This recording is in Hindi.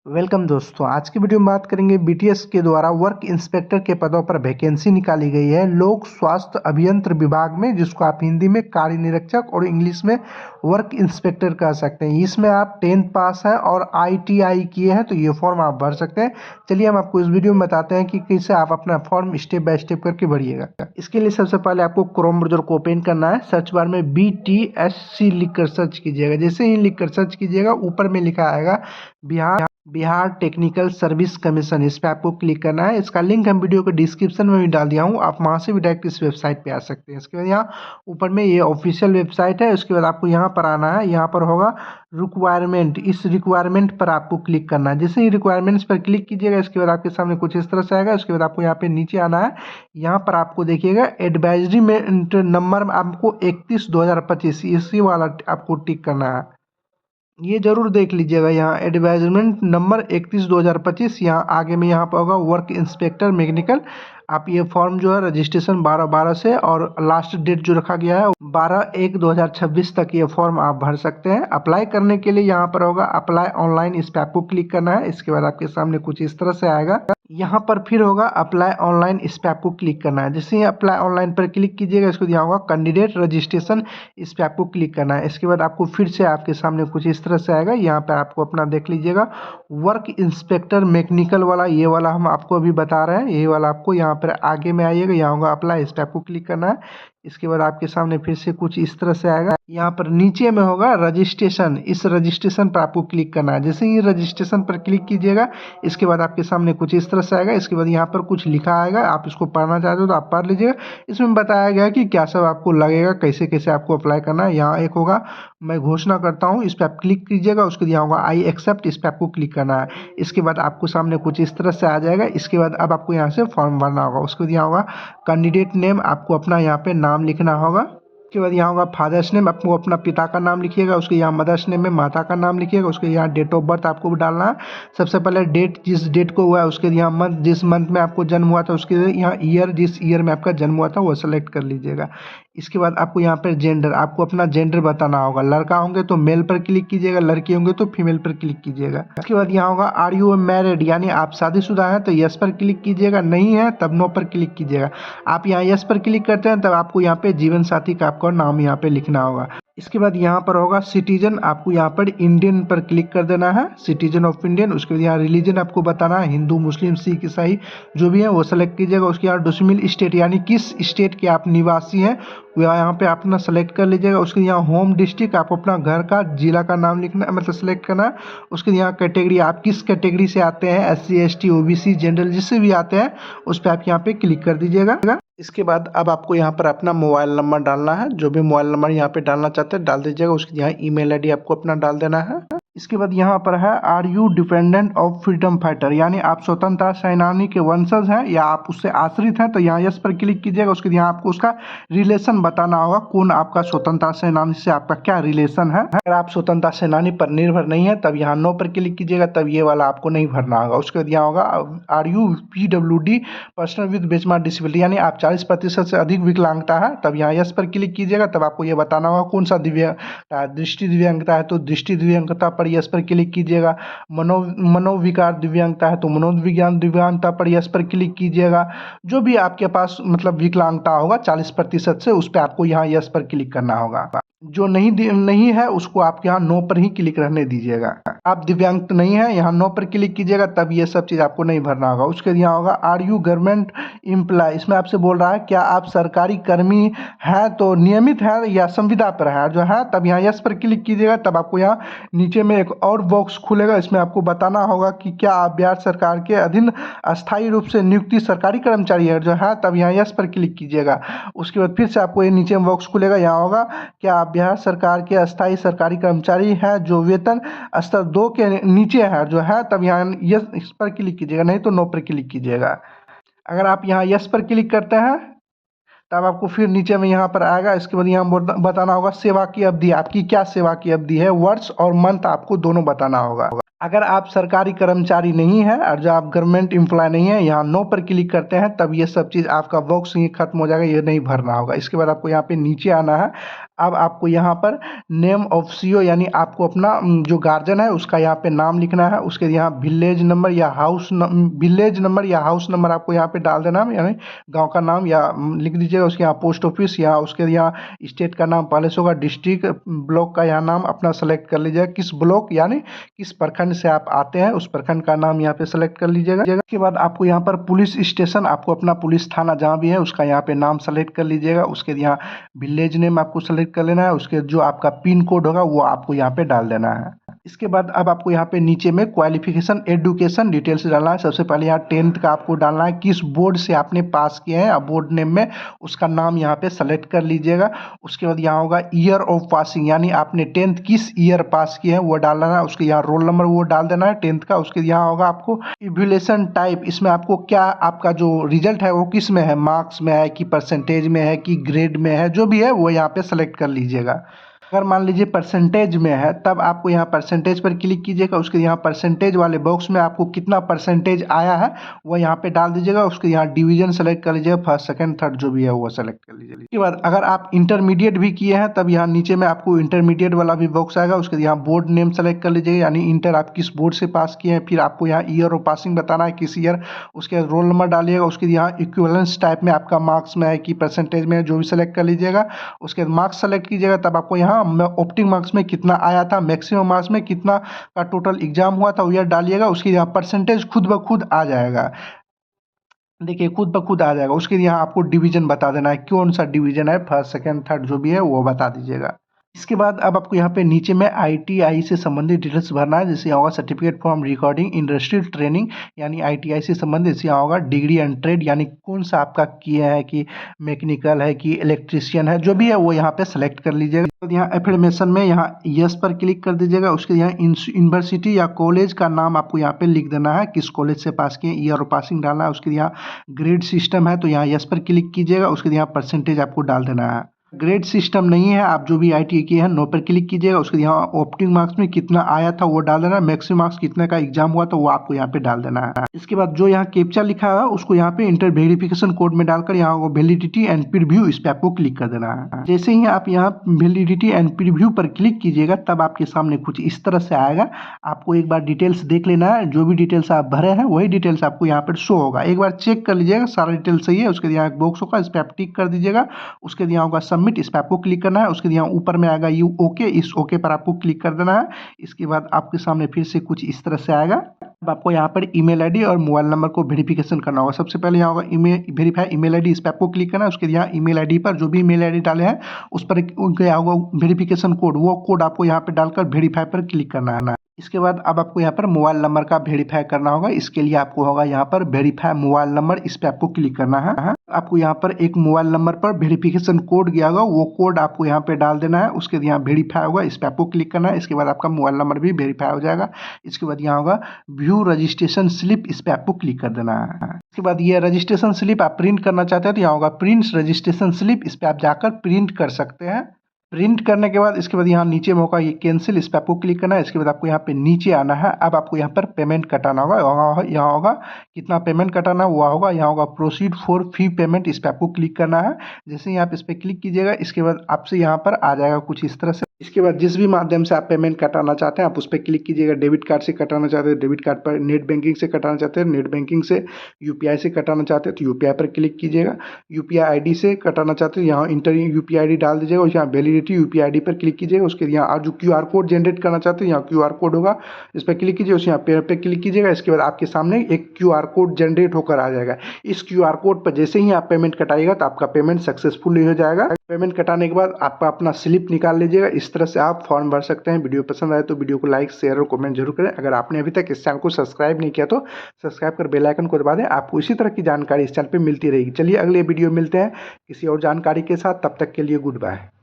वेलकम दोस्तों, आज की वीडियो में बात करेंगे बीटीएस के द्वारा वर्क इंस्पेक्टर के पदों पर वैकेंसी निकाली गई है लोक स्वास्थ्य अभियंत्र विभाग में, जिसको आप हिंदी में कार्य निरीक्षक और इंग्लिश में वर्क इंस्पेक्टर कह सकते हैं। इसमें आप 10th पास हैं और आईटीआई किए हैं तो ये फॉर्म आप भर सकते हैं। चलिए हम आपको इस वीडियो में बताते हैं कि कैसे आप अपना फॉर्म स्टेप बाय स्टेप करके भरिएगा। इसके लिए सबसे पहले आपको क्रोम ब्राउज़र को ओपन करना है। सर्च बार में BTSC लिख कर सर्च कीजिएगा। जैसे ही लिख कर सर्च कीजिएगा, ऊपर में लिखा आएगा बिहार टेक्निकल सर्विस कमीशन। इस पर आपको क्लिक करना है। इसका लिंक हम वीडियो के डिस्क्रिप्शन में भी डाल दिया हूँ, आप वहाँ से भी डायरेक्ट इस वेबसाइट पे आ सकते हैं। इसके बाद यहाँ ऊपर में ये ऑफिशियल वेबसाइट है। उसके बाद आपको यहाँ पर आना है। यहाँ पर होगा रिक्वायरमेंट, इस रिक्वायरमेंट पर आपको क्लिक करना है। जैसे ही रिक्वायरमेंट्स पर क्लिक कीजिएगा, इसके बाद आपके सामने कुछ इस तरह से आएगा। उसके बाद आपको यहाँ पे नीचे आना है। यहाँ पर आपको देखिएगा एडवाइजरीमेंट नंबर आपको 31/2025 इसी वाला आपको टिक करना है। ये जरूर देख लीजिएगा, यहाँ एडवाइजमेंट नंबर 31/2025, यहाँ आगे में यहाँ पर होगा वर्क इंस्पेक्टर मैकेनिकल। आप ये फॉर्म जो है रजिस्ट्रेशन 12/12 से और लास्ट डेट जो रखा गया है 12/1/2026 तक ये फॉर्म आप भर सकते हैं। अप्लाई करने के लिए यहाँ पर होगा अप्लाई ऑनलाइन, इस पर आपको क्लिक करना है। इसके बाद आपके सामने कुछ इस तरह से आएगा। यहाँ पर फिर होगा अप्लाई ऑनलाइन, इस पर आपको क्लिक करना है। जैसे ही अप्लाई ऑनलाइन पर क्लिक कीजिएगा, इसको यहाँ होगा कैंडिडेट रजिस्ट्रेशन, इस पर आपको क्लिक करना है। इसके बाद आपको फिर से आपके सामने कुछ इस तरह से आएगा। यहाँ पर आपको अपना देख लीजिएगा वर्क इंस्पेक्टर मैकेनिकल वाला, ये वाला हम आपको अभी बता रहे हैं, ये वाला आपको यहाँ पर आगे में आइएगा, यहाँ होगा अप्लाई, इस पर आपको क्लिक करना है। इसके बाद आपके सामने फिर से कुछ इस तरह से आएगा। यहाँ पर नीचे में होगा रजिस्ट्रेशन, इस रजिस्ट्रेशन पर आपको क्लिक करना है। जैसे ही रजिस्ट्रेशन पर क्लिक कीजिएगा, इसके बाद आपके सामने कुछ इस तरह से आएगा। इसके बाद यहाँ पर कुछ लिखा आएगा, आप इसको पढ़ना चाहते हो तो आप पढ़ लीजिएगा। इसमें बताया गया कि क्या सब आपको लगेगा, कैसे कैसे आपको अप्लाई करना है। यहाँ एक होगा मैं घोषणा करता हूँ, इस पर आप क्लिक कीजिएगा। उसके बाद यहाँ होगा आई एक्सेप्ट, इस पर आपको क्लिक करना है। इसके बाद आपको सामने कुछ इस तरह से आ जाएगा। इसके बाद अब आपको यहाँ से फॉर्म भरना होगा। उसके बाद यहाँ होगा कैंडिडेट नेम, आपको अपना यहाँ पे नाम लिखना होगा। उसके बाद यहाँ होगा फादर्स नेम, आपको अपना पिता का नाम लिखिएगा। उसके यहाँ मदर्स नेम में माता का नाम लिखिएगा। उसके यहाँ डेट ऑफ बर्थ आपको डालना है। सबसे पहले डेट, जिस डेट को हुआ है, उसके यहाँ मंथ, जिस मंथ में आपको जन्म हुआ था, उसके यहाँ ईयर, जिस ईयर में आपका जन्म हुआ था वो सेलेक्ट कर लीजिएगा। इसके बाद आपको यहाँ पर जेंडर, आपको अपना जेंडर बताना होगा। लड़का होंगे तो मेल पर क्लिक कीजिएगा, लड़की होंगे तो फीमेल पर क्लिक कीजिएगा। इसके बाद यहाँ होगा आर यू मैरिड, यानी आप शादीशुदा हैं तो यस पर क्लिक कीजिएगा, नहीं है तब नो पर क्लिक कीजिएगा। आप यहाँ यस पर क्लिक करते हैं तब आपको यहाँ पे जीवन साथी का आपका नाम यहाँ पे लिखना होगा। इसके बाद यहाँ पर होगा सिटीजन, आपको यहाँ पर इंडियन पर क्लिक कर देना है, सिटीजन ऑफ इंडियन। उसके बाद यहाँ रिलीजन आपको बताना है, हिंदू मुस्लिम सिख ईसाई जो भी है वो सेलेक्ट कीजिएगा। उसके यहाँ डोमिसाइल स्टेट, यानी किस स्टेट के आप निवासी हैं वो यहाँ पे अपना सेलेक्ट कर लीजिएगा। उसके यहाँ होम डिस्ट्रिक्ट, आप अपना घर का जिला का नाम लिखना, मतलब सेलेक्ट करना है। उसके यहाँ कैटेगरी, आप किस कैटेगरी से आते हैं, SC ST OBC जनरल जिससे भी आते हैं उस पर आप यहाँ पे क्लिक कर दीजिएगा। इसके बाद अब आपको यहाँ पर अपना मोबाइल नंबर डालना है, जो भी मोबाइल नंबर यहाँ पे डालना चाहते हैं डाल दीजिएगा। उसके यहाँ ईमेल ID आपको अपना डाल देना है। इसके बाद यहाँ पर है are you dependent of freedom fighter, यानी आप स्वतंत्रता सेनानी के वंशज हैं या आप उससे आश्रित हैं तो यहाँ यस पर क्लिक कीजिएगा। उसके यहाँ आपको उसका रिलेशन बताना होगा, कौन आपका स्वतंत्रता सेनानी से आपका क्या रिलेशन है। अगर आप स्वतंत्रता सेनानी पर निर्भर नहीं है तब यहाँ नो पर क्लिक कीजिएगा, तब ये वाला आपको नहीं भरना होगा। उसके बाद यहाँ होगा are you PWD person with benchmark disability, यानी आप 40% से अधिक विकलांगता है तब यहाँ यस पर क्लिक कीजिएगा। तब आपको ये बताना होगा कौन सा दिव्यांगता है, दृष्टि दिव्यांगता है तो दृष्टि दिव्यांगता पर यस पर क्लिक कीजिएगा। मनोविकार दिव्यांगता है तो मनोविज्ञान दिव्यांगता पर यस पर क्लिक कीजिएगा। जो भी आपके पास मतलब विकलांगता होगा 40% से, उस पर आपको यहाँ यस पर क्लिक करना होगा। जो नहीं है उसको आप यहाँ नो पर ही क्लिक रहने दीजिएगा। आप दिव्यांग नहीं है, यहाँ नो पर क्लिक कीजिएगा, तब ये सब चीज़ आपको नहीं भरना होगा। उसके यहाँ होगा आर यू गवर्नमेंट एम्प्लॉय, इसमें आपसे बोल रहा है क्या आप सरकारी कर्मी हैं तो नियमित है या संविदा पर है, जो है तब यहाँ यस पर क्लिक कीजिएगा। तब आपको यहाँ नीचे में एक और बॉक्स खुलेगा, इसमें आपको बताना होगा कि क्या आप बिहार सरकार के अधीन अस्थायी रूप से नियुक्ति सरकारी कर्मचारी है, जो है तब यहाँ यस पर क्लिक कीजिएगा। उसके बाद फिर से आपको ये नीचे में बॉक्स खुलेगा, यहाँ होगा क्या आप बिहार सरकार के अस्थायी सरकारी कर्मचारी हैं जो वेतन स्तर 2 के नीचे है, जो है तब यहाँ यस इस पर क्लिक कीजिएगा, नहीं तो नो पर क्लिक कीजिएगा। अगर आप यहाँ यस पर क्लिक करते हैं तब आपको फिर नीचे में यहाँ पर आएगा। इसके बाद यहाँ बताना होगा सेवा की अवधि, आपकी क्या सेवा की अवधि है, वर्ष और मंथ आपको दोनों बताना होगा। अगर आप सरकारी कर्मचारी नहीं हैं और जो आप गवर्नमेंट एम्प्लॉय नहीं है, यहाँ नो पर क्लिक करते हैं तब ये सब चीज़ आपका बॉक्स ही खत्म हो जाएगा, ये नहीं भरना होगा। इसके बाद आपको यहाँ पे नीचे आना है। अब आपको यहाँ पर नेम ऑफ सीओ यानी आपको अपना जो गार्जियन है उसका यहाँ पे नाम लिखना है। उसके यहाँ विलेज नंबर या हाउस नंबर आपको यहाँ पे डाल देना है, यानी गाँव का नाम या लिख दीजिएगा। उसके यहाँ पोस्ट ऑफिस या उसके यहाँ स्टेट का नाम पहले से होगा, डिस्ट्रिक्ट ब्लॉक का यहाँ नाम अपना सेलेक्ट कर लीजिएगा, किस ब्लॉक यानी किस प्रखंड से आप आते हैं उस प्रखंड का नाम यहाँ पे सेलेक्ट कर लीजिएगा। इसके बाद आपको यहाँ पर पुलिस स्टेशन, आपको अपना पुलिस थाना जहाँ भी है उसका यहाँ पे नाम सेलेक्ट कर लीजिएगा। उसके यहाँ विलेज नेम आपको सेलेक्ट कर लेना है। उसके जो आपका पिन कोड होगा वो आपको यहाँ पे डाल देना है। इसके बाद अब आपको यहाँ पे नीचे में क्वालिफिकेशन एजुकेशन डिटेल्स डालना है। सबसे पहले यहाँ 10th का आपको डालना है, किस बोर्ड से आपने पास किए हैं, बोर्ड नेम में उसका नाम यहाँ पे सेलेक्ट कर लीजिएगा। उसके बाद यहाँ होगा ईयर ऑफ पासिंग, यानी आपने 10th किस ईयर पास किए हैं वो डालना है। उसके यहाँ रोल नंबर वो डाल देना है 10th का। उसके यहाँ होगा आपको इवैल्यूएशन टाइप, इसमें आपको क्या आपका जो रिजल्ट है वो किस में है, मार्क्स में है कि परसेंटेज में है कि ग्रेड में है, जो भी है वो यहाँ पे सेलेक्ट कर लीजिएगा। अगर मान लीजिए परसेंटेज में है तब आपको यहाँ परसेंटेज पर क्लिक कीजिएगा। उसके यहाँ परसेंटेज वाले बॉक्स में आपको कितना परसेंटेज आया है वो यहाँ पे डाल दीजिएगा। उसके यहाँ डिवीजन सेलेक्ट कर लीजिएगा, फर्स्ट सेकंड थर्ड जो भी है वो सेलेक्ट कर लीजिएगा। इसके बाद अगर आप इंटरमीडिएट भी किए हैं तब यहाँ नीचे में आपको इंटरमीडिएट वाला भी बॉक्स आएगा। उसके यहाँ बोर्ड नेम सेलेक्ट कर लीजिएगा, यानी इंटर आप किस बोर्ड से पास किए हैं। फिर आपको यहाँ ईयर ऑफ पासिंग बताना है किस ईयर, उसके रोल नंबर डालिएगा। उसके यहाँ इक्विवेलेंस टाइप में आपका मार्क्स में है कि परसेंटेज में है, जो भी सेलेक्ट कर लीजिएगा। उसके बाद मार्क्स सेलेक्ट कीजिएगा, तब आपको यहाँ ऑप्टिंग मार्क्स में कितना आया था, मैक्सिमम मार्क्स में कितना का टोटल एग्जाम हुआ था वो ईयर डालिएगा। उसके यहाँ परसेंटेज खुद ब खुद आ जाएगा, देखिए खुद ब खुद आ जाएगा। उसके यहाँ आपको डिवीजन बता देना है, कौन सा डिवीजन है, फर्स्ट सेकंड थर्ड जो भी है वो बता दीजिएगा। इसके बाद अब आपको यहाँ पे नीचे में आईटीआई से संबंधित डिटेल्स भरना है। जैसे यहाँ होगा certificate from recording industrial training, यानी आईटीआई से संबंधित। जैसे यहाँ होगा डिग्री एंड ट्रेड, यानी कौन सा आपका किया है कि मैकेनिकल है कि इलेक्ट्रिशियन है, जो भी है वो यहाँ पे सेलेक्ट कर लीजिएगा। तो यहाँ एफर्मेशन में यहाँ यस पर क्लिक कर दीजिएगा। उसके यहाँ यूनिवर्सिटी या कॉलेज का नाम आपको यहाँ पे लिख देना है, किस कॉलेज से पास किए, ईयर ऑफ पासिंग डालना है। उसके यहाँ ग्रेड सिस्टम है तो यहाँ यस पर क्लिक कीजिएगा। उसके यहाँ परसेंटेज आपको डाल देना है। ग्रेड सिस्टम नहीं है, आप जो भी आईटीआई किए हैं नो पर क्लिक कीजिएगा। उसके यहाँ ऑप्टिंग मार्क्स में कितना आया था वो डाल देना है, मैक्सिमम मार्क्स कितने का एग्जाम हुआ तो वो आपको यहाँ पे डाल देना है। इसके बाद जो यहाँ कैप्चा लिखा है उसको यहाँ पे इंटर वेरिफिकेशन कोड में डालकर यहाँ वैलिडिटी एंड प्रीव्यू, इस पे आपको क्लिक कर देना है। जैसे ही आप यहाँ वैलिडिटी एंड प्रीव्यू पर क्लिक कीजिएगा तब आपके सामने कुछ इस तरह से आएगा। आपको एक बार डिटेल्स देख लेना है, जो भी डिटेल्स आप भरे हैं वही डिटेल्स आपको यहाँ पर शो होगा। एक बार चेक कर लीजिएगा सारा डिटेल सही है। उसके यहाँ एक बॉक्स होगा, इस पर आप टिक कर दीजिएगा। उसके यहाँ होगा सबमिट, इस पर आपको क्लिक करना है। उसके यहाँ ऊपर में आएगा यू ओके, इस ओके पर आपको क्लिक कर देना है। इसके बाद आपके सामने फिर से कुछ इस तरह से आएगा। अब आपको यहाँ पर ईमेल आईडी और मोबाइल नंबर को वेरिफिकेशन करना होगा। सबसे पहले यहाँ होगा वेरीफाई ईमेल आईडी, इस पर आपको क्लिक करना है। उसके यहाँ ईमेल आईडी पर जो भी ईमेल आईडी डाले हैं उस पर क्या होगा वेरिफिकेशन कोड, वो कोड आपको यहाँ पे डालकर वेरीफाई पर क्लिक करना है। इसके बाद अब आपको यहाँ पर मोबाइल नंबर का वेरीफाई करना होगा। इसके लिए आपको होगा यहाँ पर वेरीफाई मोबाइल नंबर, इस पे आपको क्लिक करना है। आपको यहाँ पर एक मोबाइल नंबर पर वेरिफिकेशन कोड गया होगा, वो कोड आपको यहाँ पे डाल देना है। उसके यहाँ वेरीफाई होगा, इस पे आपको क्लिक करना है। इसके बाद आपका मोबाइल नंबर भी वेरीफाई हो जाएगा। इसके बाद यहाँ होगा व्यू रजिस्ट्रेशन स्लिप, इस पे आपको क्लिक कर देना है। इसके बाद ये रजिस्ट्रेशन स्लिप आप प्रिंट करना चाहते हैं तो यहाँ होगा प्रिंट रजिस्ट्रेशन स्लिप, इस पे आप जाकर प्रिंट कर सकते हैं। प्रिंट करने के बाद इसके बाद यहाँ नीचे में होगा ये कैंसिल, इस पर आपको क्लिक करना है। इसके बाद आपको यहाँ पे नीचे आना है। अब आपको यहाँ पर पेमेंट कटाना होगा, यहाँ होगा कितना पेमेंट कटाना हुआ होगा, यहाँ होगा प्रोसीड फॉर फी पेमेंट, इस पर आपको क्लिक करना है। जैसे ही आप इस पर क्लिक कीजिएगा इसके बाद आपसे यहाँ पर आ जाएगा कुछ इस तरह से। इसके बाद जिस भी माध्यम से आप पेमेंट कटाना चाहते हैं आप उस पर क्लिक कीजिएगा। डेबिट कार्ड से कटाना चाहते हैं डेबिट कार्ड पर, नेट बैंकिंग से कटाना चाहते हैं नेट बैंकिंग से, यूपीआई से कटाना चाहते हैं तो यूपीआई पर क्लिक कीजिएगा। यूपीआई आईडी से कटाना चाहते हैं यहाँ इंटर यूपीआई आईडी डाल दीजिएगा। और यहाँ वैलिडिटी यूपीआई आईडी पर क्लिक कीजिएगा। उसके यहाँ जो क्यूआर कोड जनरेट करना चाहते हैं यहाँ क्यूआर कोड होगा, इस पर क्लिक कीजिए। उस यहाँ पे क्लिक कीजिएगा। इसके बाद आपके सामने एक क्यूआर कोड जनरेट होकर आ जाएगा। इस क्यूआर कोड पर जैसे ही आप पेमेंट कटाइएगा तो आपका पेमेंट सक्सेसफुल हो जाएगा। पेमेंट कटाने के बाद आप अपना स्लिप निकाल लीजिएगा। इस तरह से आप फॉर्म भर सकते हैं। वीडियो पसंद आए तो वीडियो को लाइक शेयर और कमेंट जरूर करें। अगर आपने अभी तक इस चैनल को सब्सक्राइब नहीं किया तो सब्सक्राइब कर बेल आइकन को दबा दें। आपको इसी तरह की जानकारी इस चैनल पे मिलती रहेगी। चलिए अगले वीडियो मिलते हैं किसी और जानकारी के साथ, तब तक के लिए गुड बाय।